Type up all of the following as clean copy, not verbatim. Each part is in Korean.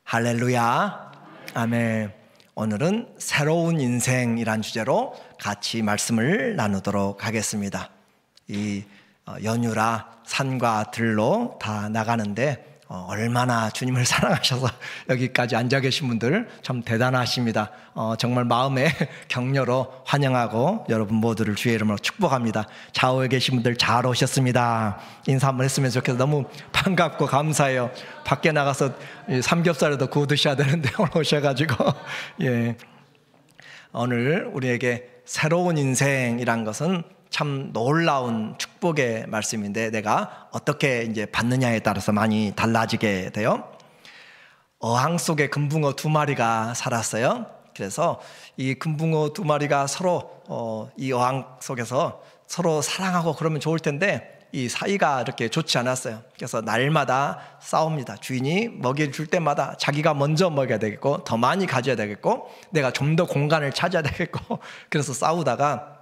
할렐루야. 아멘. 오늘은 새로운 인생이란 주제로 같이 말씀을 나누도록 하겠습니다. 이 연휴라 산과 들로 다 나가는데 얼마나 주님을 사랑하셔서 여기까지 앉아 계신 분들 참 대단하십니다. 정말 마음의 격려로 환영하고 여러분 모두를 주의 이름으로 축복합니다. 좌우에 계신 분들 잘 오셨습니다. 인사 한번 했으면 좋겠어요. 너무 반갑고 감사해요. 밖에 나가서 삼겹살에도 구워 드셔야 되는데 오늘 오셔가지고 예. 오늘 우리에게 새로운 인생이란 것은 참 놀라운 축복의 말씀인데 내가 어떻게 이제 받느냐에 따라서 많이 달라지게 돼요. 어항 속에 금붕어 2마리가 살았어요. 그래서 이 금붕어 2마리가 서로 이 어항 속에서 서로 사랑하고 그러면 좋을 텐데 이 사이가 이렇게 좋지 않았어요. 그래서 날마다 싸웁니다. 주인이 먹이를 줄 때마다 자기가 먼저 먹여야 되겠고 더 많이 가져야 되겠고 내가 좀 더 공간을 찾아야 되겠고 그래서 싸우다가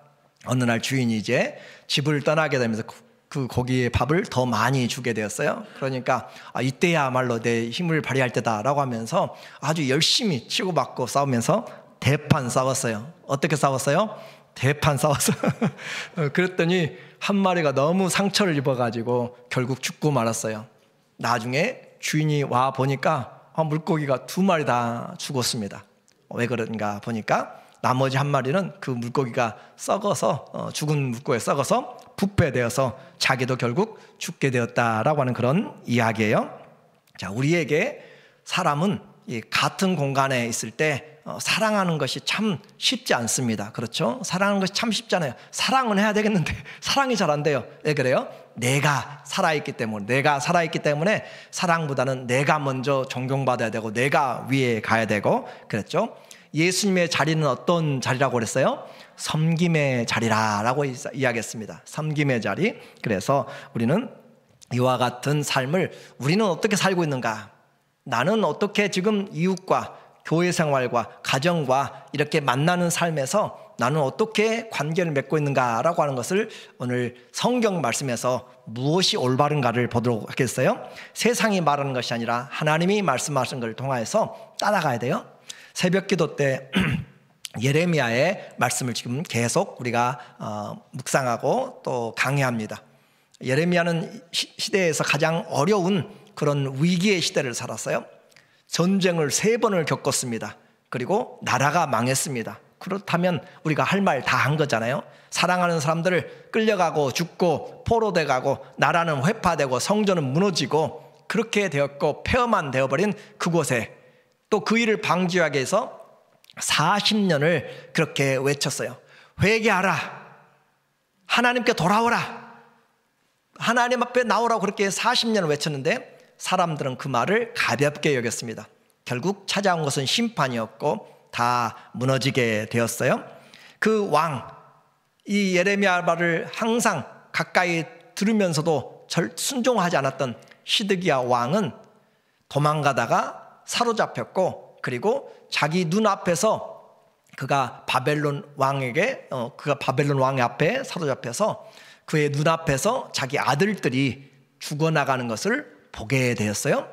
어느 날 주인이 이제 집을 떠나게 되면서 그 고기에 밥을 더 많이 주게 되었어요. 그러니까 이때야말로 내 힘을 발휘할 때다라고 하면서 아주 열심히 치고받고 싸우면서 대판 싸웠어요. 어떻게 싸웠어요? 대판 싸웠어요. 그랬더니 한 마리가 너무 상처를 입어가지고 결국 죽고 말았어요. 나중에 주인이 와 보니까 물고기가 2마리 다 죽었습니다. 왜 그런가 보니까 나머지 한 마리는 그 물고기가 썩어서 죽은 물고기에 썩어서 부패되어서 자기도 결국 죽게 되었다라고 하는 그런 이야기예요. 자, 우리에게 사람은 이 같은 공간에 있을 때 사랑하는 것이 참 쉽지 않습니다. 그렇죠? 사랑하는 것이 참 쉽잖아요. 사랑은 해야 되겠는데 사랑이 잘 안 돼요. 왜 그래요? 내가 살아있기 때문에 사랑보다는 내가 먼저 존경받아야 되고 내가 위에 가야 되고 그랬죠. 예수님의 자리는 어떤 자리라고 그랬어요? 섬김의 자리라고 이야기했습니다. 섬김의 자리. 그래서 우리는 이와 같은 삶을 우리는 어떻게 살고 있는가? 나는 어떻게 지금 이웃과 교회 생활과 가정과 이렇게 만나는 삶에서 나는 어떻게 관계를 맺고 있는가라고 하는 것을 오늘 성경 말씀에서 무엇이 올바른가를 보도록 하겠어요? 세상이 말하는 것이 아니라 하나님이 말씀하신 것을 통하여서 따라가야 돼요. 새벽 기도 때 예레미야의 말씀을 지금 계속 우리가 묵상하고 또 강의합니다. 예레미야는 시대에서 가장 어려운 그런 위기의 시대를 살았어요. 전쟁을 3번을 겪었습니다. 그리고 나라가 망했습니다. 그렇다면 우리가 할 말 다 한 거잖아요. 사랑하는 사람들을 끌려가고 죽고 포로돼 가고 나라는 회파되고 성전은 무너지고 그렇게 되었고 폐허만 되어버린 그곳에 또 그 일을 방지하기 위해서 40년을 그렇게 외쳤어요. 회개하라. 하나님께 돌아오라. 하나님 앞에 나오라고 그렇게 40년을 외쳤는데 사람들은 그 말을 가볍게 여겼습니다. 결국 찾아온 것은 심판이었고 다 무너지게 되었어요. 그 왕, 이 예레미야 말을 항상 가까이 들으면서도 순종하지 않았던 시드기야 왕은 도망가다가 사로잡혔고 그리고 자기 눈앞에서 그가 바벨론 왕의 앞에 사로잡혀서 그의 눈앞에서 자기 아들들이 죽어나가는 것을 보게 되었어요.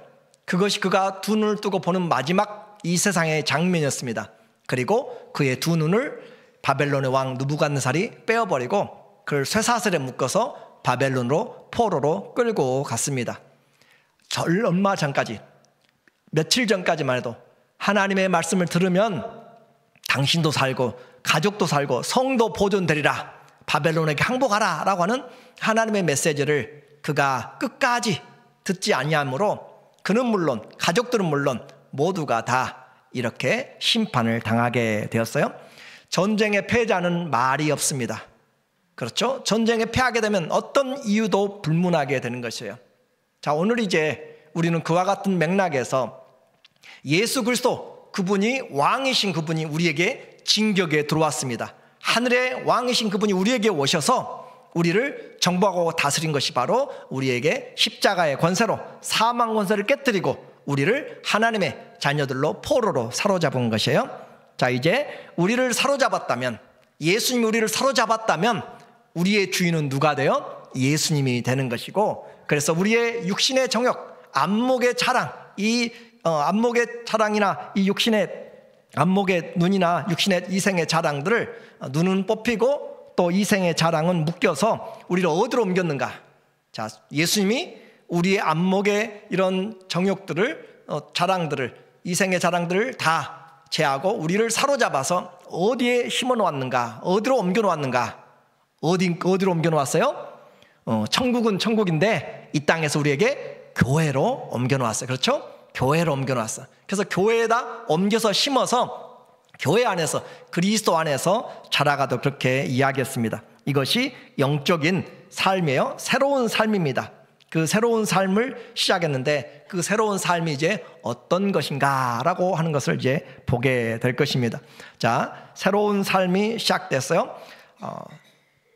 그것이 그가 2눈을 뜨고 보는 마지막 이 세상의 장면이었습니다. 그리고 그의 2눈을 바벨론의 왕 느부갓네살이 빼어버리고 그를 쇠사슬에 묶어서 바벨론으로 포로로 끌고 갔습니다. 얼마 전까지 며칠 전까지만 해도 하나님의 말씀을 들으면 당신도 살고 가족도 살고 성도 보존되리라 바벨론에게 항복하라 라고 하는 하나님의 메시지를 그가 끝까지 듣지 아니하므로 그는 물론 가족들은 물론 모두가 다 이렇게 심판을 당하게 되었어요. 전쟁의 패자는 말이 없습니다. 그렇죠? 전쟁에 패하게 되면 어떤 이유도 불문하게 되는 것이에요. 자, 오늘 이제 우리는 그와 같은 맥락에서 예수 그리스도 그분이 왕이신 그분이 우리에게 진격에 들어왔습니다. 하늘의 왕이신 그분이 우리에게 오셔서 우리를 정복하고 다스린 것이 바로 우리에게 십자가의 권세로 사망 권세를 깨뜨리고 우리를 하나님의 자녀들로 포로로 사로잡은 것이에요. 자, 이제 우리를 사로잡았다면 예수님이 우리를 사로잡았다면 우리의 주인은 누가 돼요? 예수님이 되는 것이고 그래서 우리의 육신의 정욕 안목의 자랑 이 안목의 자랑이나 이 육신의 안목의 눈이나 육신의 이생의 자랑들을 눈은 뽑히고 또 이생의 자랑은 묶여서 우리를 어디로 옮겼는가? 자, 예수님이 우리의 안목의 이런 정욕들을 자랑들을 이생의 자랑들을 다 제하고 우리를 사로잡아서 어디에 심어 놓았는가? 어디로 옮겨 놓았는가? 어디로 옮겨 놓았어요? 천국은 천국인데 이 땅에서 우리에게 교회로 옮겨 놓았어요. 그렇죠? 교회로 옮겨 놓았어. 그래서 교회에다 옮겨서 심어서 교회 안에서 그리스도 안에서 자라가도 그렇게 이야기했습니다. 이것이 영적인 삶이에요. 새로운 삶입니다. 그 새로운 삶을 시작했는데 그 새로운 삶이 이제 어떤 것인가라고 하는 것을 이제 보게 될 것입니다. 자, 새로운 삶이 시작됐어요.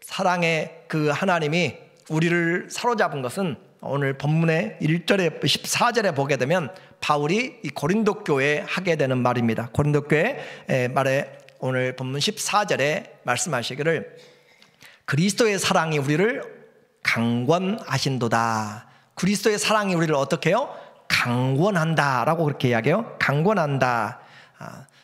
사랑의 그 하나님이 우리를 사로잡은 것은 오늘 본문의 1절에 14절에 보게 되면 바울이 이 고린도 교회에 하게 되는 말입니다. 고린도 교회 말에 오늘 본문 14절에 말씀하시기를 그리스도의 사랑이 우리를 강권하신도다. 그리스도의 사랑이 우리를 어떻게 해요? 강권한다라고 그렇게 이야기해요. 강권한다.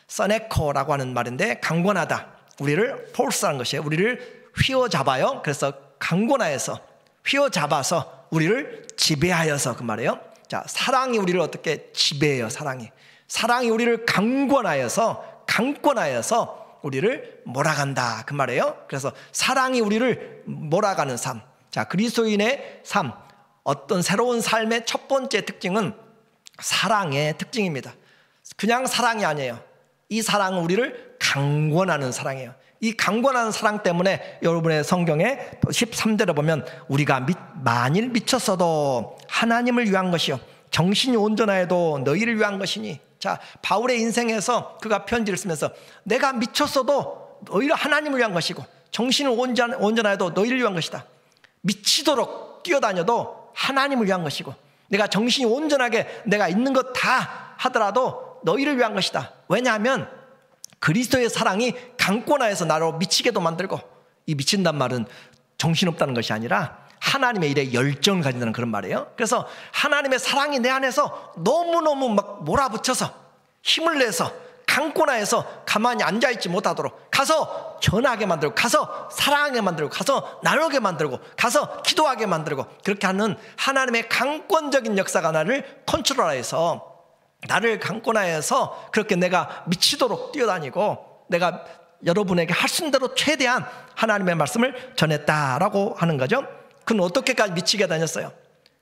서네코라고 하는 말인데 강권하다. 우리를 폴스하는 것이에요. 우리를 휘어잡아요. 그래서 강권하여서 휘어잡아서 우리를 지배하여서 그 말이에요. 자, 사랑이 우리를 어떻게 지배해요? 사랑이 우리를 강권하여서 우리를 몰아간다 그 말이에요. 그래서 사랑이 우리를 몰아가는 삶. 자, 그리스도인의 삶, 어떤 새로운 삶의 첫 번째 특징은 사랑의 특징입니다. 그냥 사랑이 아니에요. 이 사랑은 우리를 강권하는 사랑이에요. 이 강권하는 사랑 때문에 여러분의 성경에 13절에 보면 우리가 만일 미쳤어도 하나님을 위한 것이요 정신이 온전하여도 너희를 위한 것이니. 자, 바울의 인생에서 그가 편지를 쓰면서 내가 미쳤어도 너희를 하나님을 위한 것이고 정신을 온전하여도 너희를 위한 것이다. 미치도록 뛰어다녀도 하나님을 위한 것이고 내가 정신이 온전하게 내가 있는 것 다 하더라도 너희를 위한 것이다. 왜냐하면 그리스도의 사랑이 강권하여서 나로 미치게도 만들고, 이 미친단 말은 정신없다는 것이 아니라 하나님의 일에 열정을 가진다는 그런 말이에요. 그래서 하나님의 사랑이 내 안에서 너무너무 막 몰아붙여서 힘을 내서 강권하여서 가만히 앉아있지 못하도록 가서 전하게 만들고 가서 사랑하게 만들고 가서 나누게 만들고 가서 기도하게 만들고 그렇게 하는 하나님의 강권적인 역사가 나를 컨트롤하여서 나를 강권하여서 그렇게 내가 미치도록 뛰어다니고 내가 여러분에게 할 수 있는 대로 최대한 하나님의 말씀을 전했다라고 하는 거죠. 그는 어떻게까지 미치게 다녔어요?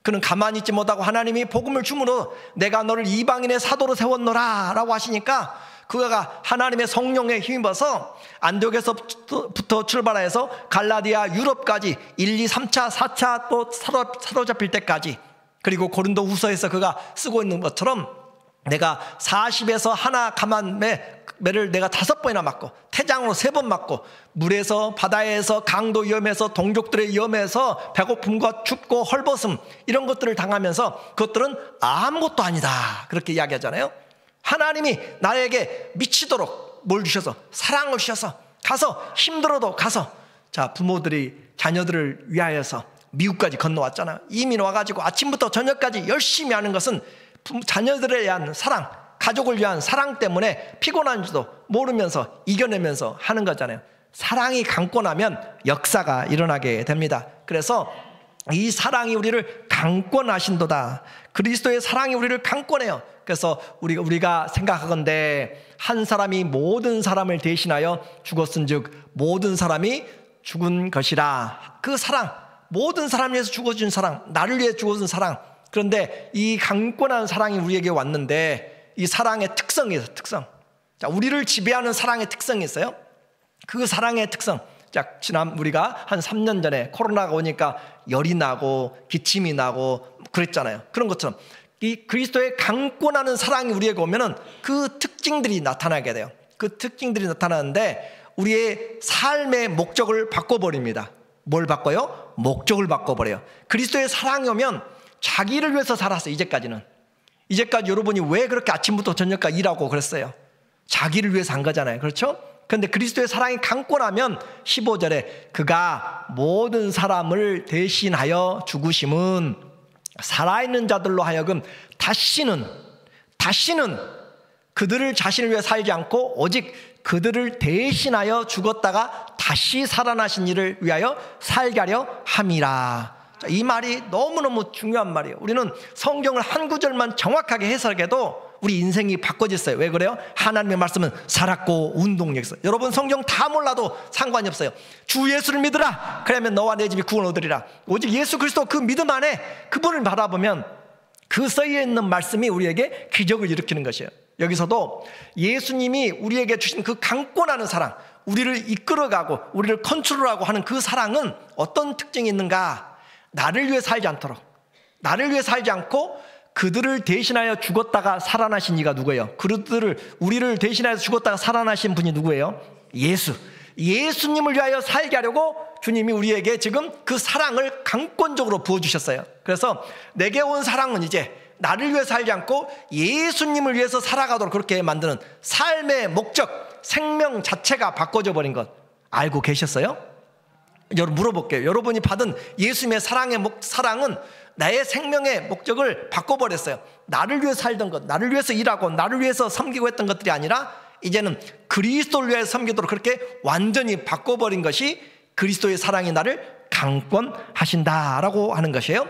그는 가만히 있지 못하고 하나님이 복음을 주므로 내가 너를 이방인의 사도로 세웠노라 라고 하시니까 그가 하나님의 성령에 힘입어서 안디옥에서부터 출발해서 갈라디아 유럽까지 1, 2, 3차, 4차 또 사로잡힐 때까지, 그리고 고린도 후서에서 그가 쓰고 있는 것처럼 내가 40에서 하나 감한 매를 내가 5번이나 맞고 태장으로 3번 맞고 물에서 바다에서 강도 위험해서 동족들의 위험해서 배고픔과 춥고 헐벗음 이런 것들을 당하면서 그것들은 아무것도 아니다 그렇게 이야기하잖아요. 하나님이 나에게 미치도록 뭘 주셔서 사랑을 주셔서 가서 힘들어도 가서, 자, 부모들이 자녀들을 위하여서 미국까지 건너왔잖아요. 이민 와가지고 아침부터 저녁까지 열심히 하는 것은 자녀들에 대한 사랑, 가족을 위한 사랑 때문에 피곤한지도 모르면서 이겨내면서 하는 거잖아요. 사랑이 강권하면 역사가 일어나게 됩니다. 그래서 이 사랑이 우리를 강권하신도다. 그리스도의 사랑이 우리를 강권해요. 그래서 우리가 생각하건대 한 사람이 모든 사람을 대신하여 죽었은즉 모든 사람이 죽은 것이라. 그 사랑, 모든 사람을 위해서 죽어준 사랑, 나를 위해 죽어준 사랑. 그런데 이 강권한 사랑이 우리에게 왔는데 이 사랑의 특성이 있어요. 특성. 자, 우리를 지배하는 사랑의 특성이 있어요. 그 사랑의 특성. 자, 지난 우리가 한 3년 전에 코로나가 오니까 열이 나고 기침이 나고 그랬잖아요. 그런 것처럼 이 그리스도의 강권하는 사랑이 우리에게 오면은 그 특징들이 나타나게 돼요. 그 특징들이 나타나는데 우리의 삶의 목적을 바꿔버립니다. 뭘 바꿔요? 목적을 바꿔버려요. 그리스도의 사랑이 오면 자기를 위해서 살았어요. 이제까지 여러분이 왜 그렇게 아침부터 저녁까지 일하고 그랬어요? 자기를 위해서 한 거잖아요. 그렇죠? 그런데 그리스도의 사랑이 강권하면 15절에 그가 모든 사람을 대신하여 죽으심은 살아있는 자들로 하여금 다시는 다시는 그들을 자신을 위해 살지 않고 오직 그들을 대신하여 죽었다가 다시 살아나신 이를 위하여 살게 하려 함이라. 이 말이 너무너무 중요한 말이에요. 우리는 성경을 한 구절만 정확하게 해석해도 우리 인생이 바꿔졌어요. 왜 그래요? 하나님의 말씀은 살았고 운동력 있어요. 여러분 성경 다 몰라도 상관이 없어요. 주 예수를 믿으라. 그러면 너와 내 집이 구원 얻으리라. 오직 예수 그리스도 그 믿음 안에 그분을 바라보면 그 써여 있는 말씀이 우리에게 기적을 일으키는 것이에요. 여기서도 예수님이 우리에게 주신 그 강권하는 사랑, 우리를 이끌어가고 우리를 컨트롤하고 하는 그 사랑은 어떤 특징이 있는가? 나를 위해 살지 않도록, 나를 위해 살지 않고 그들을 대신하여 죽었다가 살아나신 이가 누구예요? 우리를 대신하여 죽었다가 살아나신 분이 누구예요? 예수님을 위하여 살게 하려고 주님이 우리에게 지금 그 사랑을 강권적으로 부어주셨어요. 그래서 내게 온 사랑은 이제 나를 위해 살지 않고 예수님을 위해서 살아가도록 그렇게 만드는 삶의 목적, 생명 자체가 바꿔져 버린 것 알고 계셨어요? 여러분 물어볼게요. 여러분이 받은 예수님의 사랑은 나의 생명의 목적을 바꿔버렸어요. 나를 위해 살던 것, 나를 위해서 일하고 나를 위해서 섬기고 했던 것들이 아니라 이제는 그리스도를 위해 섬기도록 그렇게 완전히 바꿔버린 것이 그리스도의 사랑이 나를 강권하신다라고 하는 것이에요.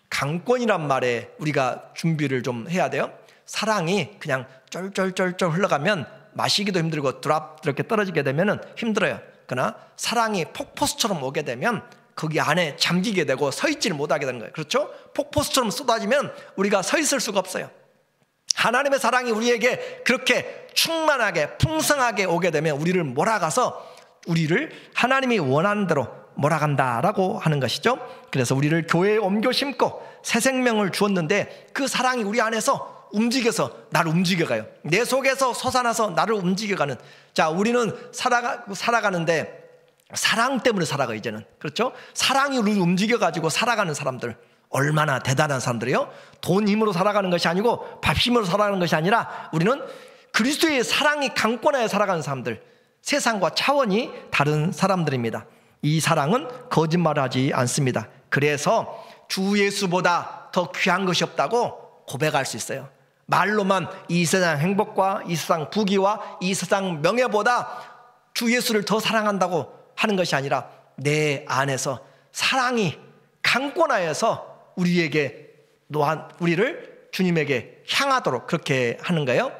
강권이란 말에 우리가 준비를 좀 해야 돼요. 사랑이 그냥 쫄쫄쫄쫄 흘러가면 마시기도 힘들고 이렇게 떨어지게 되면 힘들어요. 그러나 사랑이 폭포수처럼 오게 되면 거기 안에 잠기게 되고 서 있지를 못하게 되는 거예요. 그렇죠? 폭포수처럼 쏟아지면 우리가 서 있을 수가 없어요. 하나님의 사랑이 우리에게 그렇게 충만하게 풍성하게 오게 되면 우리를 몰아가서 우리를 하나님이 원하는 대로 몰아간다라고 하는 것이죠. 그래서 우리를 교회에 옮겨 심고 새 생명을 주었는데 그 사랑이 우리 안에서 움직여서 나를 움직여가요. 내 속에서 솟아나서 나를 움직여가는. 자, 우리는 살아가는데 사랑 때문에 살아가 이제는. 그렇죠? 사랑이 우리를 움직여가지고 살아가는 사람들 얼마나 대단한 사람들이에요. 돈 힘으로 살아가는 것이 아니고 밥 힘으로 살아가는 것이 아니라 우리는 그리스도의 사랑이 강권하여 살아가는 사람들, 세상과 차원이 다른 사람들입니다. 이 사랑은 거짓말하지 않습니다. 그래서 주 예수보다 더 귀한 것이 없다고 고백할 수 있어요. 말로만 이 세상 행복과 이 세상 부귀와 이 세상 명예보다 주 예수를 더 사랑한다고 하는 것이 아니라 내 안에서 사랑이 강권하여서 우리에게 노한 우리를 주님에게 향하도록 그렇게 하는 거예요.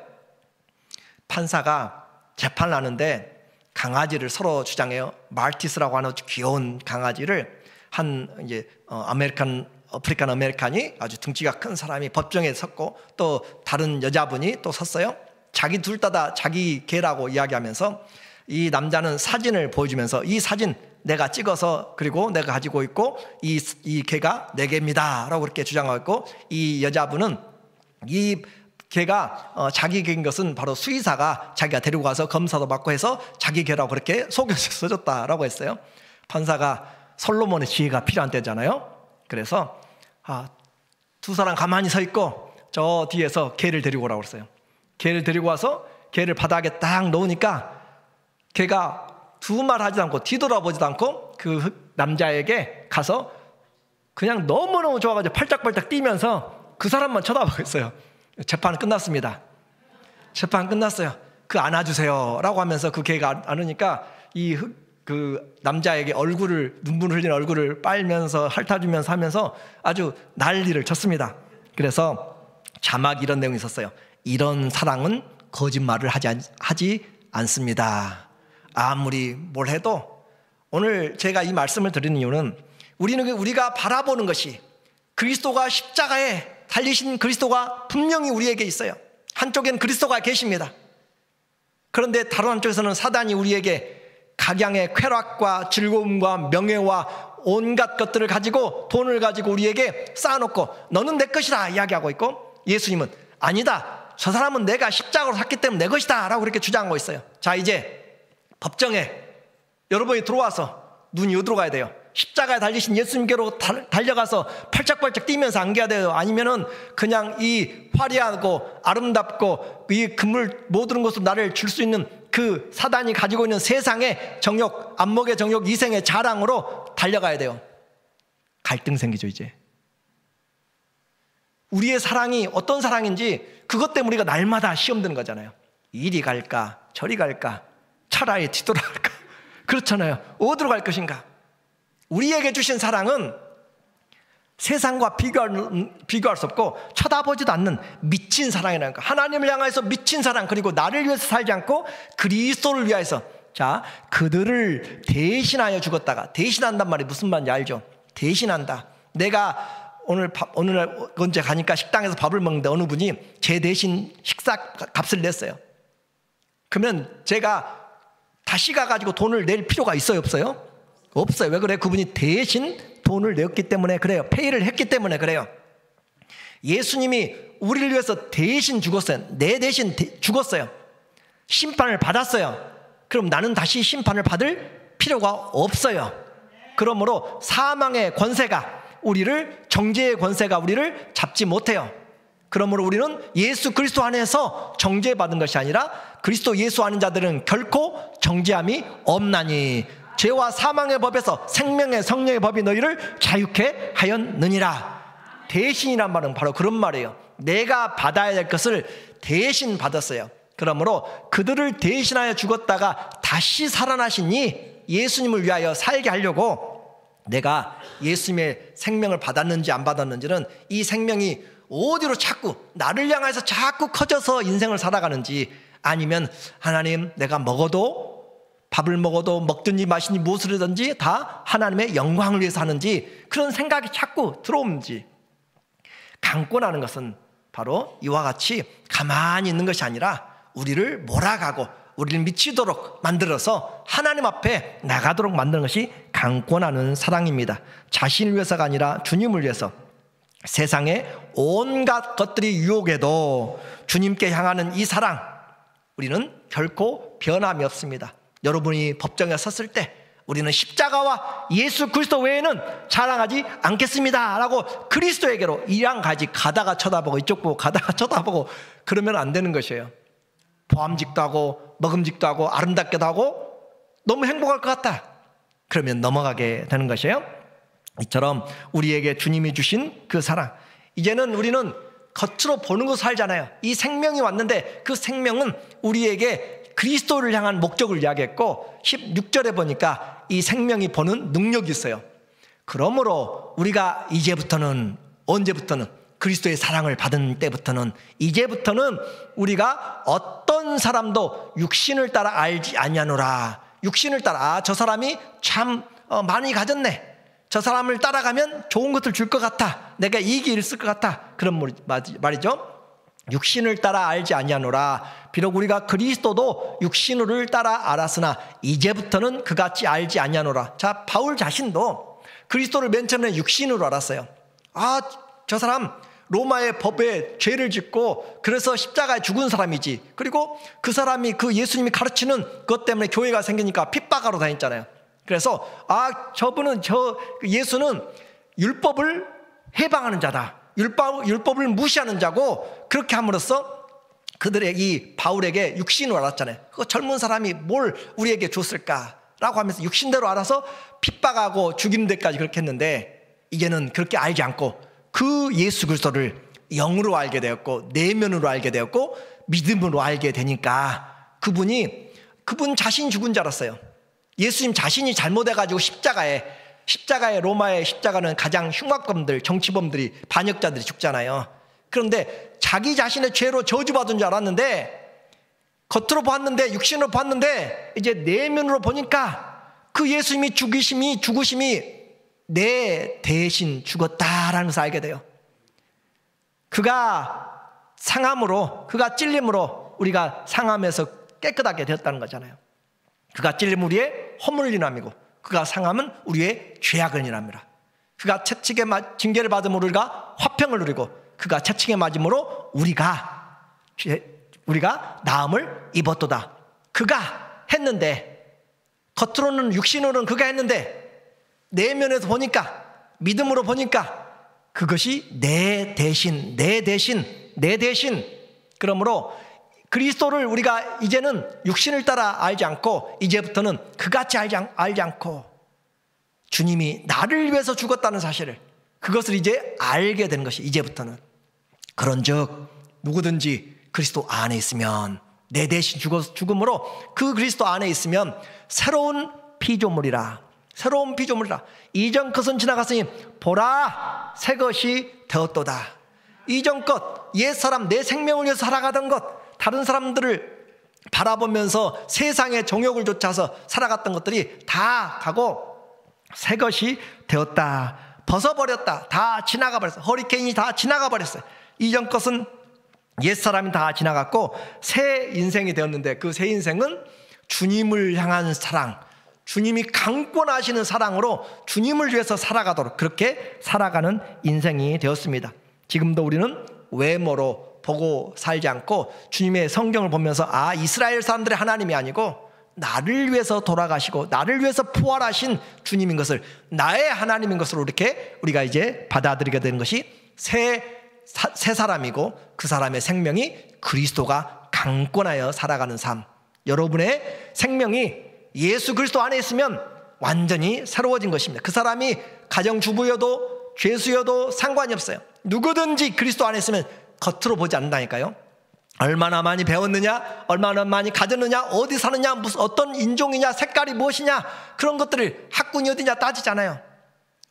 판사가 재판을 하는데 강아지를 서로 주장해요. 말티스라고 하는 아주 귀여운 강아지를 아프리칸 아메리칸이 아주 등치가 큰 사람이 법정에 섰고 또 다른 여자분이 또 섰어요. 자기 둘 다 자기 개라고 이야기하면서 이 남자는 사진을 보여주면서 이 사진 내가 찍어서 그리고 내가 가지고 있고 이 개가 내 개입니다 라고 그렇게 주장하고 있고 이 여자분은 이 개가 자기 개인 것은 바로 수의사가 자기가 데리고 가서 검사도 받고 해서 자기 개라고 그렇게 속여서 써줬다라고 했어요. 판사가 솔로몬의 지혜가 필요한 때잖아요. 그래서 두 사람 가만히 서 있고 저 뒤에서 개를 데리고 오라고 그랬어요. 개를 데리고 와서 개를 바닥에 딱 놓으니까 개가 두 말 하지도 않고 뒤돌아보지도 않고 그 남자에게 가서 그냥 너무너무 좋아가지고 팔짝팔짝 뛰면서 그 사람만 쳐다보고 있어요. 재판은 끝났습니다. 재판 끝났어요. 그 안아주세요 라고 하면서 그 개가 안으니까 그 남자에게 눈물을 흘리는 얼굴을 빨면서 핥아주면서 하면서 아주 난리를 쳤습니다. 그래서 자막이 이런 내용이 있었어요. 이런 사랑은 거짓말을 하지 않습니다. 아무리 뭘 해도 오늘 제가 이 말씀을 드리는 이유는 우리가 바라보는 것이 그리스도가 십자가에 달리신 그리스도가 분명히 우리에게 있어요. 한쪽엔 그리스도가 계십니다. 그런데 다른 한쪽에서는 사단이 우리에게 각양의 쾌락과 즐거움과 명예와 온갖 것들을 가지고 돈을 가지고 우리에게 쌓아놓고 너는 내 것이다 이야기하고 있고 예수님은 아니다. 저 사람은 내가 십자가로 샀기 때문에 내 것이다 라고 그렇게 주장하고 있어요. 자, 이제 법정에 여러분이 들어와서 눈이 어디로 가야 돼요? 십자가에 달리신 예수님께로 달려가서 팔짝팔짝 뛰면서 안겨야 돼요? 아니면은 그냥 이 화려하고 아름답고 이 금을 모든 것으로 나를 줄 수 있는 그 사단이 가지고 있는 세상의 정욕, 안목의 정욕, 이생의 자랑으로 달려가야 돼요? 갈등 생기죠. 이제 우리의 사랑이 어떤 사랑인지 그것 때문에 우리가 날마다 시험 드는 거잖아요. 이리 갈까 저리 갈까, 차라리 뒤돌아갈까, 그렇잖아요. 어디로 갈 것인가. 우리에게 주신 사랑은 세상과 비교할 수 없고 쳐다보지도 않는 미친 사랑이라는 거. 하나님을 향해서 미친 사랑, 그리고 나를 위해서 살지 않고 그리스도를 위하여서, 자, 그들을 대신하여 죽었다가, 대신한단 말이 무슨 말인지 알죠? 대신한다. 내가 오늘 언제 가니까 식당에서 밥을 먹는데 어느 분이 제 대신 식사 값을 냈어요. 그러면 제가 다시 가가지고 돈을 낼 필요가 있어요, 없어요? 없어요. 왜 그래? 그분이 대신 돈을 냈기 때문에 그래요. 페이를 했기 때문에 그래요. 예수님이 우리를 위해서 대신 죽었어요. 내 대신 죽었어요. 심판을 받았어요. 그럼 나는 다시 심판을 받을 필요가 없어요. 그러므로 사망의 권세가 우리를, 정죄의 권세가 우리를 잡지 못해요. 그러므로 우리는 예수 그리스도 안에서 정죄받은 것이 아니라 그리스도 예수 아는 자들은 결코 정죄함이 없나니 죄와 사망의 법에서 생명의 성령의 법이 너희를 자유케 하였느니라. 대신이란 말은 바로 그런 말이에요. 내가 받아야 될 것을 대신 받았어요. 그러므로 그들을 대신하여 죽었다가 다시 살아나시니 예수님을 위하여 살게 하려고, 내가 예수님의 생명을 받았는지 안 받았는지는 이 생명이 어디로 자꾸 나를 향해서 자꾸 커져서 인생을 살아가는지, 아니면 하나님, 내가 먹어도, 밥을 먹어도, 먹든지 마시든지 무엇을 하든지 다 하나님의 영광을 위해서 하는지, 그런 생각이 자꾸 들어오는지. 강권하는 것은 바로 이와 같이 가만히 있는 것이 아니라 우리를 몰아가고 우리를 미치도록 만들어서 하나님 앞에 나가도록 만드는 것이 강권하는 사랑입니다. 자신을 위해서가 아니라 주님을 위해서. 세상의 온갖 것들이 유혹해도 주님께 향하는 이 사랑, 우리는 결코 변함이 없습니다. 여러분이 법정에 섰을 때 우리는 십자가와 예수 그리스도 외에는 자랑하지 않겠습니다 라고 그리스도에게로 이랑 가지 가다가 쳐다보고 이쪽 보고 가다가 쳐다보고 그러면 안 되는 것이에요. 보암직도 하고 먹음직도 하고 아름답게도 하고 너무 행복할 것 같다, 그러면 넘어가게 되는 것이에요. 이처럼 우리에게 주님이 주신 그 사랑, 이제는 우리는 겉으로 보는 것을 살잖아요. 이 생명이 왔는데 그 생명은 우리에게 그리스도를 향한 목적을 이야기했고, 16절에 보니까 이 생명이 보는 능력이 있어요. 그러므로 우리가 이제부터는, 언제부터는, 그리스도의 사랑을 받은 때부터는, 이제부터는 우리가 어떤 사람도 육신을 따라 알지 아니하노라. 육신을 따라, 저 사람이 참 많이 가졌네, 저 사람을 따라가면 좋은 것을 줄 것 같아, 내가 이익이 있을 것 같아, 그런 말이죠. 육신을 따라 알지 아니하노라. 비록 우리가 그리스도도 육신을 따라 알았으나 이제부터는 그같이 알지 아니하노라. 자, 바울 자신도 그리스도를 맨 처음에 육신으로 알았어요. 아, 저 사람 로마의 법에 죄를 짓고 그래서 십자가에 죽은 사람이지. 그리고 그 사람이, 그 예수님이 가르치는 그것 때문에 교회가 생기니까 핍박하러 다녔잖아요. 그래서 저분은, 예수는 율법을 해방하는 자다, 율법을 무시하는 자고, 그렇게 함으로써 그들의 이 바울에게 육신으로 알았잖아요. 그 젊은 사람이 뭘 우리에게 줬을까라고 하면서 육신대로 알아서 핍박하고 죽이는 데까지 그렇게 했는데, 이제는 그렇게 알지 않고 그 예수 그리스도를 영으로 알게 되었고 내면으로 알게 되었고 믿음으로 알게 되니까 그분 자신이 죽은 줄 알았어요. 예수님 자신이 잘못해가지고 십자가에 로마의 십자가는 가장 흉악범들, 정치범들이, 반역자들이 죽잖아요. 그런데 자기 자신의 죄로 저주받은 줄 알았는데, 겉으로 봤는데, 육신으로 봤는데, 이제 내면으로 보니까 그 예수님이 죽으심이 내 대신 죽었다라는 것을 알게 돼요. 그가 상함으로, 그가 찔림으로 우리가 상함에서 깨끗하게 되었다는 거잖아요. 그가 찔림 우리의 허물을 인함이고 그가 상함은 우리의 죄악을 인함이라. 그가 채찍에 징계를 받음으로 우리가 화평을 누리고 그가 채찍에 맞음으로 우리가 나음을 입었도다. 그가 했는데, 겉으로는 육신으로는 그가 했는데 내면에서 보니까, 믿음으로 보니까 그것이 내 대신. 그러므로 그리스도를 우리가 이제는 육신을 따라 알지 않고 이제부터는 그같이 알지 않고 주님이 나를 위해서 죽었다는 사실을, 그것을 이제 알게 되는 것이 이제부터는. 그런즉 누구든지 그리스도 안에 있으면, 내 대신 죽음으로 그 그리스도 안에 있으면 새로운 피조물이라. 새로운 피조물이라. 이전 것은 지나갔으니 보라 새 것이 되었도다. 이전 것, 옛사람, 내 생명을 위해서 살아가던 것, 다른 사람들을 바라보면서 세상의 정욕을 쫓아서 살아갔던 것들이 다 가고 새 것이 되었다. 벗어버렸다. 다 지나가 버렸어요. 허리케인이 다 지나가 버렸어요. 이전 것은 옛사람이 다 지나갔고 새 인생이 되었는데, 그 새 인생은 주님을 향한 사랑, 주님이 강권하시는 사랑으로 주님을 위해서 살아가도록 그렇게 살아가는 인생이 되었습니다. 지금도 우리는 외모로 보고 살지 않고 주님의 성경을 보면서 이스라엘 사람들의 하나님이 아니고 나를 위해서 돌아가시고 나를 위해서 부활하신 주님인 것을, 나의 하나님인 것으로 이렇게 우리가 이제 받아들이게 되는 것이 새 사람이고, 그 사람의 생명이 그리스도가 강권하여 살아가는 삶. 여러분의 생명이 예수 그리스도 안에 있으면 완전히 새로워진 것입니다. 그 사람이 가정주부여도 죄수여도 상관이 없어요. 누구든지 그리스도 안에 있으면 겉으로 보지 않는다니까요. 얼마나 많이 배웠느냐, 얼마나 많이 가졌느냐, 어디 사느냐, 무슨 어떤 인종이냐, 색깔이 무엇이냐, 그런 것들을 학군이 어디냐 따지잖아요.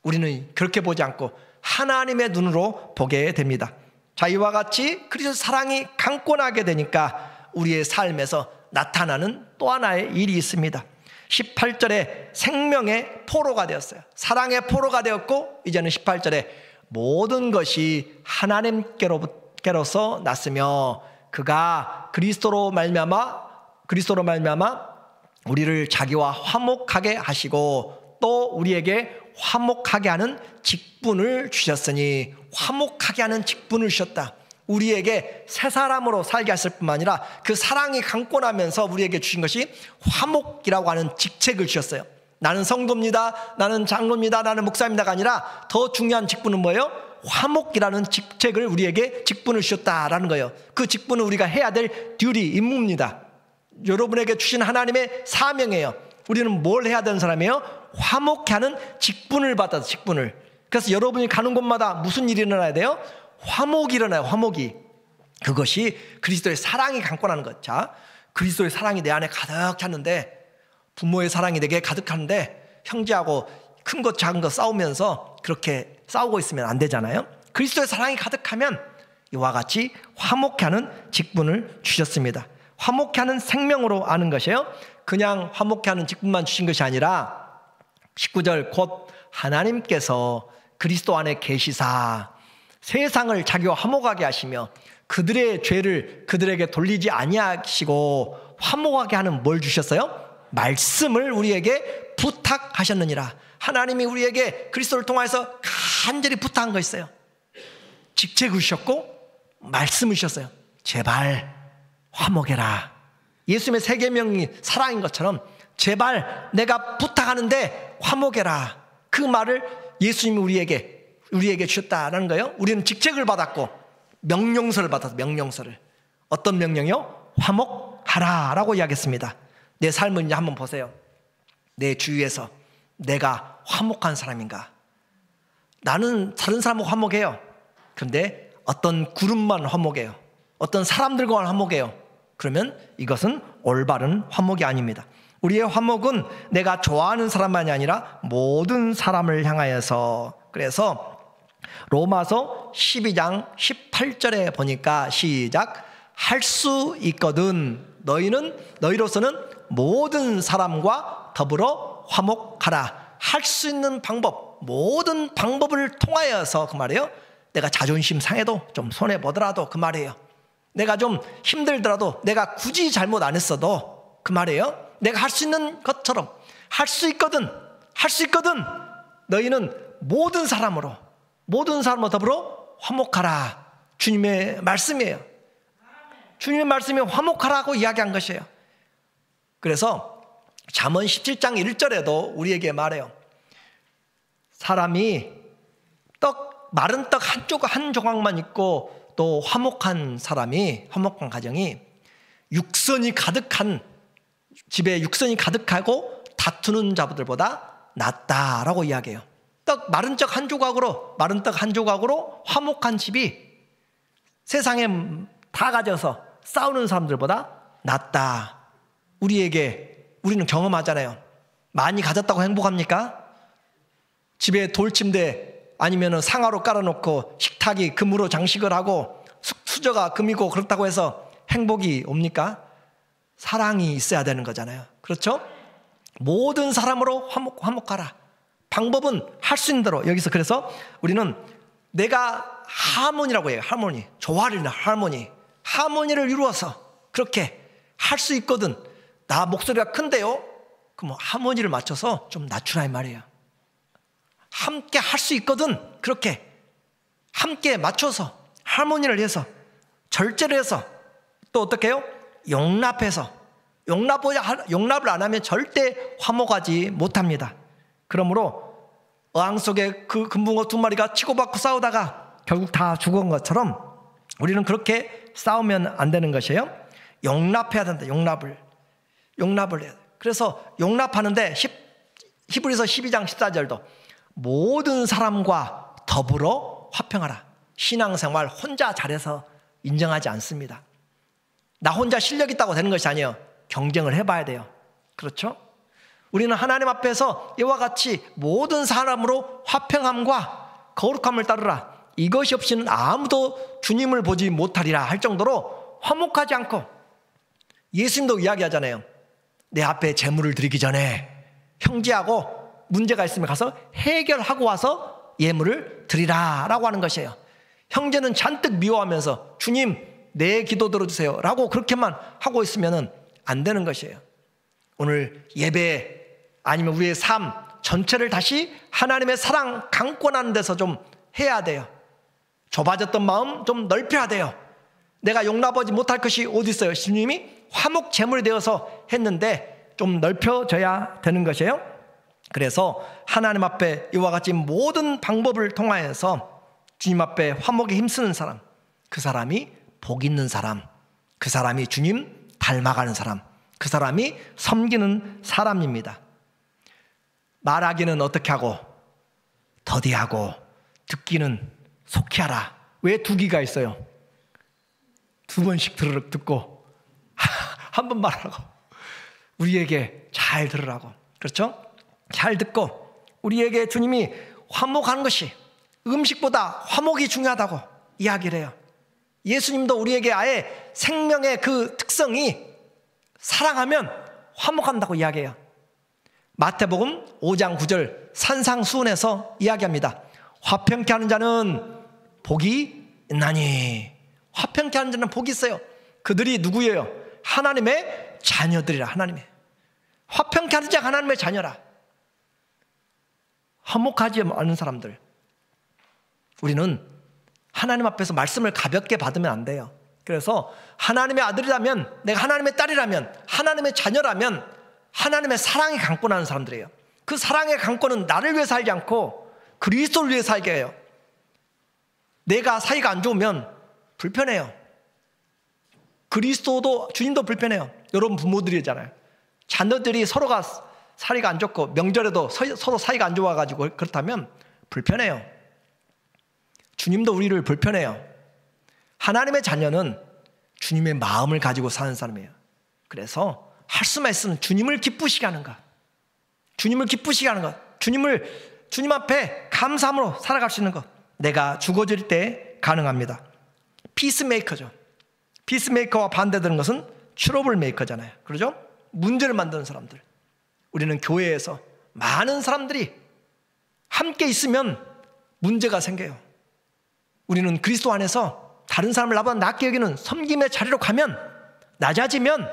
우리는 그렇게 보지 않고 하나님의 눈으로 보게 됩니다. 자, 이와 같이 그리스도 사랑이 강권하게 되니까 우리의 삶에서 나타나는 또 하나의 일이 있습니다. 18절에 생명의 포로가 되었어요. 사랑의 포로가 되었고, 이제는 18절에 모든 것이 하나님께로서 났으며 그가 그리스도로 말미암아 우리를 자기와 화목하게 하시고 또 우리에게 화목하게 하는 직분을 주셨으니, 화목하게 하는 직분을 주셨다. 우리에게 새 사람으로 살게 하실 뿐만 아니라 그 사랑이 강권하면서 우리에게 주신 것이 화목이라고 하는 직책을 주셨어요. 나는 성도입니다, 나는 장로입니다, 나는 목사입니다가 아니라 더 중요한 직분은 뭐예요? 화목이라는 직책을 우리에게 직분을 주셨다라는 거예요. 그 직분은 우리가 해야 될 듀티, 임무입니다. 여러분에게 주신 하나님의 사명이에요. 우리는 뭘 해야 되는 사람이에요? 화목케 하는 직분을 받아서, 직분을. 그래서 여러분이 가는 곳마다 무슨 일이 일어나야 돼요? 화목이 일어나요. 화목이. 그것이 그리스도의 사랑이 강권하는 것. 자, 그리스도의 사랑이 내 안에 가득 찼는데, 부모의 사랑이 내게 가득한데 형제하고 큰 것 작은 것 싸우면서 그렇게 싸우고 있으면 안 되잖아요. 그리스도의 사랑이 가득하면 이와 같이 화목케 하는 직분을 주셨습니다. 화목케 하는 생명으로 아는 것이에요. 그냥 화목케 하는 직분만 주신 것이 아니라 19절 곧 하나님께서 그리스도 안에 계시사 세상을 자기와 화목하게 하시며 그들의 죄를 그들에게 돌리지 아니하시고 화목하게 하는 뭘 주셨어요? 말씀을 우리에게 부탁하셨느니라. 하나님이 우리에게 그리스도를 통해서 간절히 부탁한 거 있어요. 직책을 주셨고 말씀을 주셨어요. 제발 화목해라. 예수님의 세 계명이 사랑인 것처럼 제발 내가 부탁하는데 화목해라. 그 말을 예수님이 우리에게 주셨다라는 거예요. 우리는 직책을 받았고 명령서를 받아서, 명령서를. 어떤 명령이요? 화목하라 라고 이야기했습니다. 내 삶을 이제 한번 보세요. 내 주위에서 내가 화목한 사람인가? 나는 다른 사람하고 화목해요. 그런데 어떤 그룹만 화목해요. 어떤 사람들과는 화목해요. 그러면 이것은 올바른 화목이 아닙니다. 우리의 화목은 내가 좋아하는 사람만이 아니라 모든 사람을 향하여서. 그래서 로마서 12장 18절에 보니까 시작, 할 수 있거든 너희로서는 모든 사람과 더불어 화목하라. 할 수 있는 방법, 모든 방법을 통하여서, 그 말이에요. 내가 자존심 상해도 좀 손해보더라도 그 말이에요. 내가 좀 힘들더라도, 내가 굳이 잘못 안 했어도 그 말이에요. 내가 할 수 있는 것처럼 할 수 있거든 너희는 모든 사람으로 더불어 화목하라. 주님의 말씀이에요. 주님의 말씀이 화목하라고 이야기한 것이에요. 그래서 잠언 17장 1절에도 우리에게 말해요. 사람이 마른 떡 한 조각만 있고 또 화목한 가정이 육선이 가득한 집에 육선이 가득하고 다투는 자들보다 낫다라고 이야기해요. 마른 떡 한 조각으로 화목한 집이 세상에 다 가져서 싸우는 사람들보다 낫다. 우리는 경험하잖아요. 많이 가졌다고 행복합니까? 집에 돌침대 아니면 상하로 깔아놓고 식탁이 금으로 장식을 하고 수저가 금이고 그렇다고 해서 행복이 옵니까? 사랑이 있어야 되는 거잖아요. 그렇죠? 모든 사람으로 화목하라. 방법은 할 수 있는 대로. 여기서 그래서 우리는 내가 하모니라고 해요. 하모니. 조화를 하모니를 이루어서 그렇게 할 수 있거든. 나 목소리가 큰데요? 그럼 하모니를 맞춰서 좀 낮추라 이 말이에요. 함께 할 수 있거든. 그렇게 함께 맞춰서 하모니를 해서 절제를 해서 또 어떻게 해요? 용납해서 용납을 안 하면 절대 화목하지 못합니다. 그러므로 어항 속에 그 금붕어 2마리가 치고받고 싸우다가 결국 다 죽은 것처럼 우리는 그렇게 싸우면 안 되는 것이에요. 용납해야 된다. 용납을 해야 돼. 그래서 용납하는데 히브리서 12장 14절도 모든 사람과 더불어 화평하라. 신앙생활 혼자 잘해서 인정하지 않습니다. 나 혼자 실력 있다고 되는 것이 아니에요. 경쟁을 해봐야 돼요. 그렇죠? 우리는 하나님 앞에서 이와 같이 모든 사람으로 화평함과 거룩함을 따르라. 이것이 없이는 아무도 주님을 보지 못하리라 할 정도로 화목하지 않고, 예수님도 이야기하잖아요. 내 앞에 제물을 드리기 전에 형제하고 문제가 있으면 가서 해결하고 와서 예물을 드리라 라고 하는 것이에요. 형제는 잔뜩 미워하면서 주님 내 기도 들어주세요 라고 그렇게만 하고 있으면 안 되는 것이에요. 오늘 예배 아니면 우리의 삶 전체를 다시 하나님의 사랑 강권하는 데서 좀 해야 돼요. 좁아졌던 마음 좀 넓혀야 돼요. 내가 용납하지 못할 것이 어디 있어요? 주님이 화목 제물이 되어서 했는데 좀 넓혀져야 되는 것이에요. 그래서 하나님 앞에 이와 같이 모든 방법을 통하여서 주님 앞에 화목에 힘쓰는 사람, 그 사람이 복 있는 사람, 그 사람이 주님 닮아가는 사람, 그 사람이 섬기는 사람입니다. 말하기는 어떻게 하고 더디하고 듣기는 속히 하라. 왜 두 귀가 있어요? 두 번씩 듣고 한 번 말하라고. 우리에게 잘 들으라고. 그렇죠? 잘 듣고 우리에게 주님이 화목하는 것이 음식보다 화목이 중요하다고 이야기를 해요. 예수님도 우리에게 아예 생명의 그 특성이 사랑하면 화목한다고 이야기해요. 마태복음 5장 9절 산상수훈에서 이야기합니다. 화평케 하는 자는 복이 있나니. 화평케 하는 자는 복이 있어요. 그들이 누구예요? 하나님의 자녀들이라. 하나님의 화평케 하는 자가 하나님의 자녀라. 화목하지 않은 사람들, 우리는 하나님 앞에서 말씀을 가볍게 받으면 안 돼요. 그래서 하나님의 아들이라면, 내가 하나님의 딸이라면, 하나님의 자녀라면 하나님의 사랑이 강권하는 사람들이에요. 그 사랑의 강권은 나를 위해 살지 않고 그리스도를 위해 살게 해요. 내가 사이가 안 좋으면 불편해요. 그리스도도, 주님도 불편해요. 여러분 부모들이잖아요. 자녀들이 서로가 사이가 안 좋고 명절에도 서로 사이가 안 좋아가지고 그렇다면 불편해요. 주님도 우리를 불편해요. 하나님의 자녀는 주님의 마음을 가지고 사는 사람이에요. 그래서 할 수만 있으면 주님을 기쁘시게 하는 것, 주님을 기쁘시게 하는 것, 주님 앞에 감사함으로 살아갈 수 있는 것, 내가 죽어질 때 가능합니다. 피스메이커죠. 피스메이커와 반대되는 것은 트러블 메이커잖아요. 그렇죠? 문제를 만드는 사람들. 우리는 교회에서 많은 사람들이 함께 있으면 문제가 생겨요. 우리는 그리스도 안에서 다른 사람을 나보다 낫게 여기는 섬김의 자리로 가면, 낮아지면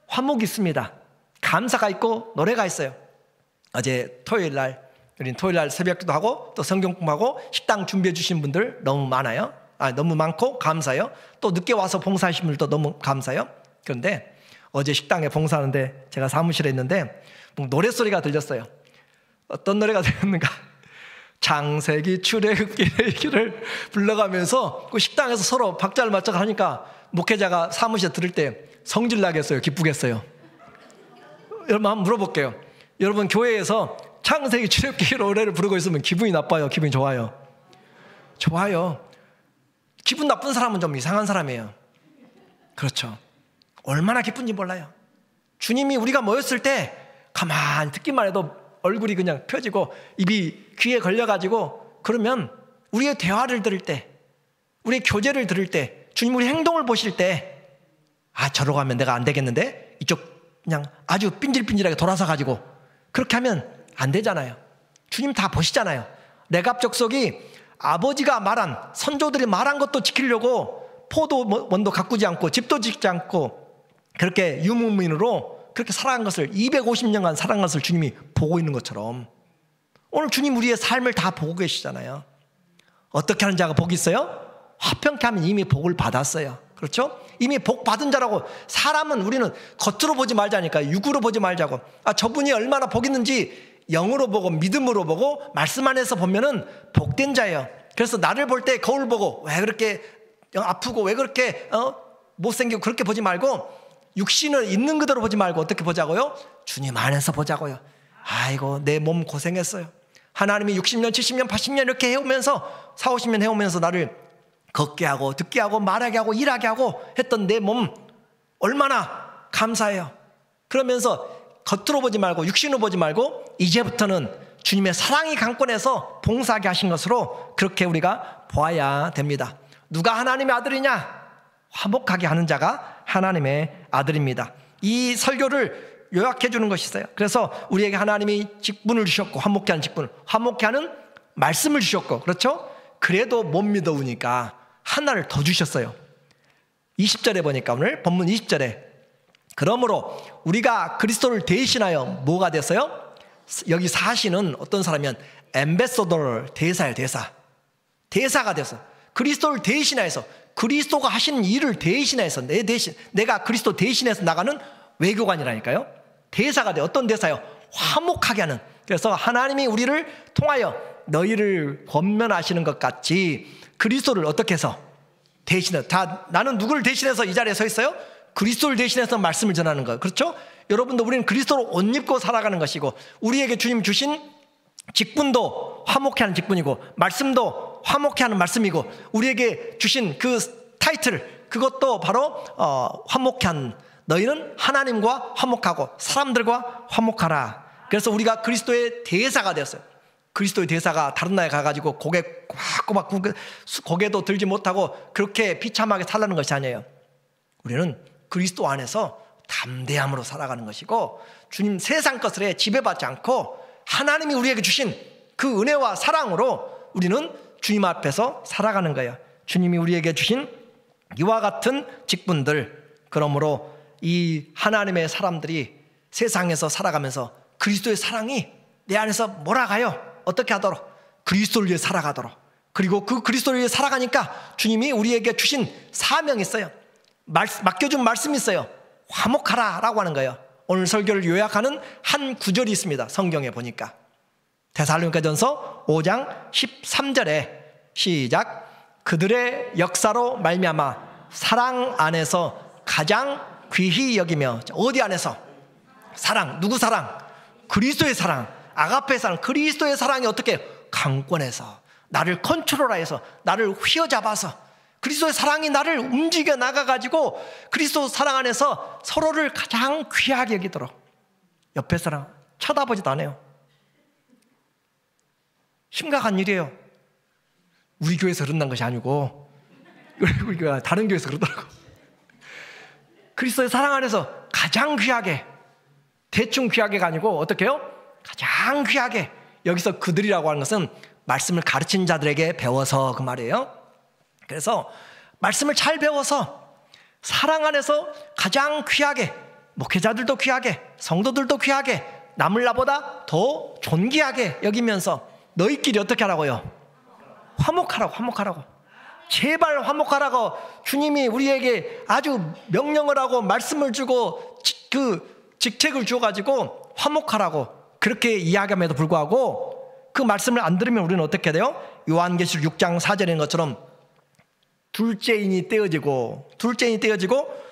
화목이 있습니다. 감사가 있고 노래가 있어요. 어제 토요일날, 우리는 토요일날 새벽기도 하고 또 성경 공부하고 식당 준비해 주신 분들 너무 많아요. 너무 많고 감사해요. 또 늦게 와서 봉사하신 분들도 너무 감사해요. 그런데 어제 식당에 봉사하는데 제가 사무실에 있는데 노랫소리가 들렸어요. 어떤 노래가 들렸는가? 창세기 출애굽기를 불러가면서 그 식당에서 서로 박자를 맞춰 하니까 목회자가 사무실에 들을 때 성질 나겠어요? 기쁘겠어요? 여러분 한번 물어볼게요. 여러분 교회에서 창세기 출애굽기 노래를 부르고 있으면 기분이 나빠요? 기분이 좋아요? 좋아요. 기분 나쁜 사람은 좀 이상한 사람이에요. 그렇죠. 얼마나 기쁜지 몰라요. 주님이 우리가 모였을 때 가만히 듣기만 해도 얼굴이 그냥 펴지고 입이 귀에 걸려가지고, 그러면 우리의 대화를 들을 때, 우리의 교제를 들을 때, 주님 우리 행동을 보실 때, 아, 저러고 하면 내가 안 되겠는데? 이쪽 그냥 아주 삔질삔질하게 돌아서 가지고 그렇게 하면 안 되잖아요. 주님 다 보시잖아요. 레갑 족속이 아버지가 말한, 선조들이 말한 것도 지키려고 포도 원도 가꾸지 않고 집도 짓지 않고 그렇게 유목민으로 그렇게 살아간 것을, 250년간 살아간 것을 주님이 보고 있는 것처럼 오늘 주님 우리의 삶을 다 보고 계시잖아요. 어떻게 하는 자가 복이 있어요? 화평케 하면 이미 복을 받았어요. 그렇죠? 이미 복 받은 자라고. 사람은 우리는 겉으로 보지 말자니까, 육으로 보지 말자고. 아, 저분이 얼마나 복 있는지 영으로 보고 믿음으로 보고 말씀 안에서 보면은 복된 자예요. 그래서 나를 볼 때 거울 보고 왜 그렇게 아프고 왜 그렇게 못생기고 그렇게 보지 말고, 육신을 있는 그대로 보지 말고 어떻게 보자고요? 주님 안에서 보자고요. 아이고, 내 몸 고생했어요. 하나님이 60년 70년 80년 이렇게 해오면서, 40, 50년 해오면서 나를 걷게 하고 듣게 하고 말하게 하고 일하게 하고 했던 내 몸 얼마나 감사해요. 그러면서 겉으로 보지 말고 육신으로 보지 말고 이제부터는 주님의 사랑이 강권해서 봉사하게 하신 것으로 그렇게 우리가 보아야 됩니다. 누가 하나님의 아들이냐? 화목하게 하는 자가 하나님의 아들입니다. 이 설교를 요약해 주는 것이 있어요. 그래서 우리에게 하나님이 직분을 주셨고, 화목케 하는 직분을, 화목케 하는 말씀을 주셨고, 그렇죠? 그래도 못 믿어오니까 하나를 더 주셨어요. 20절에 보니까, 오늘 본문 20절에, 그러므로 우리가 그리스도를 대신하여 뭐가 됐어요? 여기 사시는 어떤 사람이면 엠베서더, 대사예요. 대사가 됐어. 그리스도를 대신해서, 그리스도가 하시는 일을 대신해서, 내가 그리스도 대신해서 나가는 외교관이라니까요. 대사가 돼. 어떤 대사요? 화목하게 하는. 그래서 하나님이 우리를 통하여 너희를 권면하시는 것 같이 그리스도를 어떻게 해서 대신해서, 다 나는 누구를 대신해서 이 자리에 서 있어요? 그리스도를 대신해서 말씀을 전하는 거예요. 그렇죠? 여러분도 우리는 그리스도로 옷 입고 살아가는 것이고, 우리에게 주님 주신 직분도 화목케 하는 직분이고, 말씀도 화목케 하는 말씀이고, 우리에게 주신 그 타이틀, 그것도 바로 화목케 하는, 너희는 하나님과 화목하고 사람들과 화목하라. 그래서 우리가 그리스도의 대사가 되었어요. 그리스도의 대사가 다른 나라에 가가지고 고개 꼬박 고개도 들지 못하고 그렇게 비참하게 살라는 것이 아니에요. 우리는 그리스도 안에서 담대함으로 살아가는 것이고, 주님 세상 것에 지배받지 않고 하나님이 우리에게 주신 그 은혜와 사랑으로 우리는 주님 앞에서 살아가는 거예요. 주님이 우리에게 주신 이와 같은 직분들, 그러므로 이 하나님의 사람들이 세상에서 살아가면서 그리스도의 사랑이 내 안에서 몰아가요. 어떻게 하도록? 그리스도를 위해 살아가도록. 그리고 그 그리스도를 위해 살아가니까 주님이 우리에게 주신 사명이 있어요. 맡겨준 말씀이 있어요. 화목하라 라고 하는 거예요. 오늘 설교를 요약하는 한 구절이 있습니다. 성경에 보니까 데살로니가전서 5장 13절에 시작. 그들의 역사로 말미암아 사랑 안에서 가장 귀히 여기며. 어디 안에서? 사랑. 누구 사랑? 그리스도의 사랑. 아가페의 사랑. 그리스도의 사랑이 어떻게? 강권해서 나를 컨트롤하여서 나를 휘어잡아서 그리스도의 사랑이 나를 움직여 나가가지고 그리스도 사랑 안에서 서로를 가장 귀하게 여기도록. 옆에 사람 쳐다보지도 않아요. 심각한 일이에요. 우리 교회에서 그런다는 것이 아니고 우리 교회 다른 교회에서 그러더라고. 그리스도의 사랑 안에서 가장 귀하게, 대충 귀하게가 아니고 어떻게 해요? 가장 귀하게. 여기서 그들이라고 하는 것은 말씀을 가르친 자들에게 배워서 그 말이에요. 그래서 말씀을 잘 배워서 사랑 안에서 가장 귀하게, 목회자들도 귀하게, 성도들도 귀하게, 남을 나보다 더 존귀하게 여기면서 너희끼리 어떻게 하라고요? 화목하라고. 제발 화목하라고 주님이 우리에게 아주 명령을 하고 말씀을 주고 그 직책을 주어가지고 화목하라고 그렇게 이야기함에도 불구하고 그 말씀을 안 들으면 우리는 어떻게 돼요? 요한계시록 6장 4절인 것처럼 둘째인이 떼어지고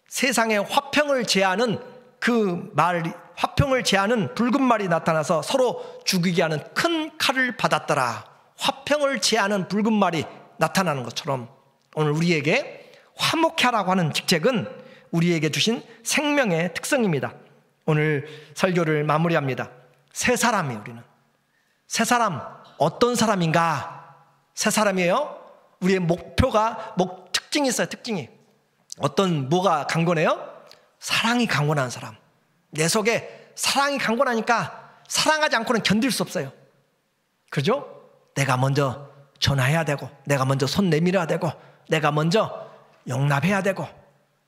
세상에 화평을 제하는 그 말, 화평을 제하는 붉은 말이 나타나서 서로 죽이게 하는 큰 칼을 받았더라. 화평을 제하는 붉은 말이 나타나는 것처럼 오늘 우리에게 화목케 하라고 하는 직책은 우리에게 주신 생명의 특성입니다. 오늘 설교를 마무리합니다. 새 사람이에요. 우리는 새 사람. 어떤 사람인가? 새 사람이에요. 우리의 목표가 특징이 있어요. 특징이 뭐가 강건해요? 사랑이 강건한 사람. 내 속에 사랑이 강건하니까 사랑하지 않고는 견딜 수 없어요. 그죠? 내가 먼저 전화해야 되고, 내가 먼저 손 내밀어야 되고, 내가 먼저 용납해야 되고,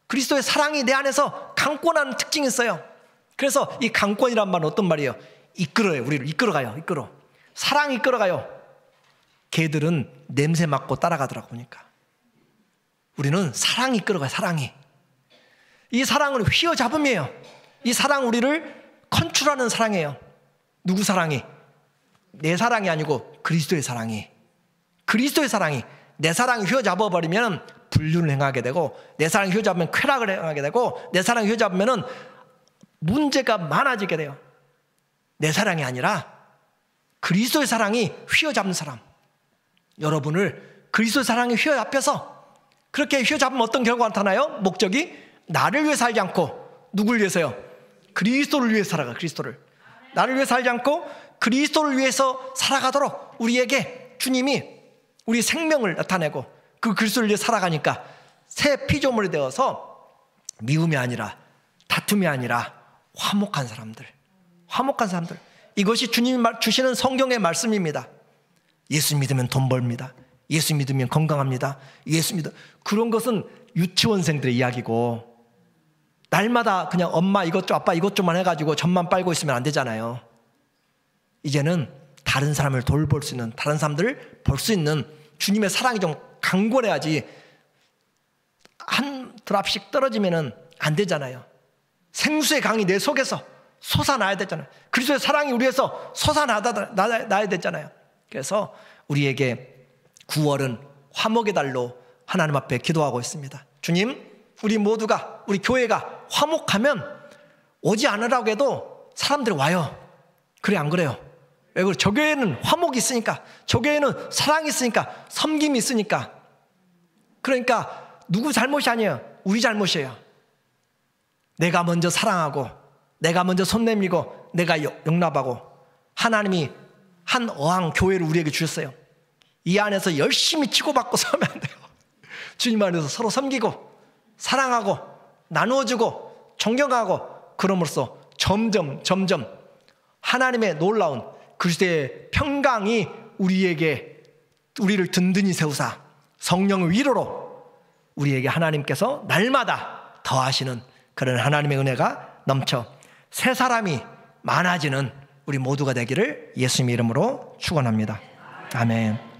그리스도의 사랑이 내 안에서 강권한 특징이 있어요. 그래서 이 강권이란 말은 어떤 말이에요? 이끌어요. 우리를 이끌어가요. 사랑이 이끌어가요. 개들은 냄새 맡고 따라가더라고. 보니까 우리는 사랑이 이끌어가요. 사랑이. 이 사랑은 휘어잡음이에요. 이 사랑 우리를 컨트롤하는 사랑이에요. 누구 사랑이? 내 사랑이 아니고 그리스도의 사랑이. 그리스도의 사랑이. 내 사랑이 휘어잡아버리면 불륜을 행하게 되고, 내 사랑이 휘어잡으면 쾌락을 행하게 되고, 내 사랑이 휘어잡으면 문제가 많아지게 돼요. 내 사랑이 아니라 그리스도의 사랑이 휘어잡는 사람. 여러분을 그리스도의 사랑이 휘어잡혀서, 그렇게 휘어잡으면 어떤 결과가 나타나요? 목적이 나를 위해 살지 않고 누굴 위해서요? 그리스도를 위해 살아가. 그리스도를. 나를 위해 살지 않고 그리스도를 위해서 살아가도록 우리에게 주님이 우리 생명을 나타내고, 그 그리스도를 위해 살아가니까 새 피조물이 되어서 미움이 아니라, 다툼이 아니라 화목한 사람들. 이것이 주님이 주시는 성경의 말씀입니다. 예수 믿으면 돈 벌입니다. 예수 믿으면 건강합니다. 그런 것은 유치원생들의 이야기고, 날마다 그냥 엄마 이것 좀 아빠 이것 좀만 해가지고 전만 빨고 있으면 안 되잖아요. 이제는 다른 사람을 돌볼 수 있는, 다른 사람들을 볼 수 있는 주님의 사랑이 좀 강건해야지, 한 드랍씩 떨어지면 안 되잖아요. 생수의 강이 내 속에서 솟아나야 되잖아요. 그리스도의 사랑이 우리에서 솟아나야 되잖아요. 그래서 우리에게 9월은 화목의 달로 하나님 앞에 기도하고 있습니다. 주님, 우리 모두가, 우리 교회가 화목하면 오지 않으라고 해도 사람들이 와요. 그래 안 그래요? 왜 그래? 저 교회는 화목이 있으니까, 저 교회는 사랑이 있으니까, 섬김이 있으니까. 그러니까 누구 잘못이 아니에요. 우리 잘못이에요. 내가 먼저 사랑하고, 내가 먼저 손 내밀고, 내가 용납하고. 하나님이 한 어항 교회를 우리에게 주셨어요. 이 안에서 열심히 치고받고 서면 안 돼요. 주님 안에서 서로 섬기고 사랑하고 나누어주고 존경하고, 그럼으로써 점점 하나님의 놀라운 그리스도의 평강이 우리를 든든히 세우사 성령의 위로로 우리에게 하나님께서 날마다 더하시는 그런 하나님의 은혜가 넘쳐 새 사람이 많아지는 우리 모두가 되기를 예수님의 이름으로 축원합니다. 아멘.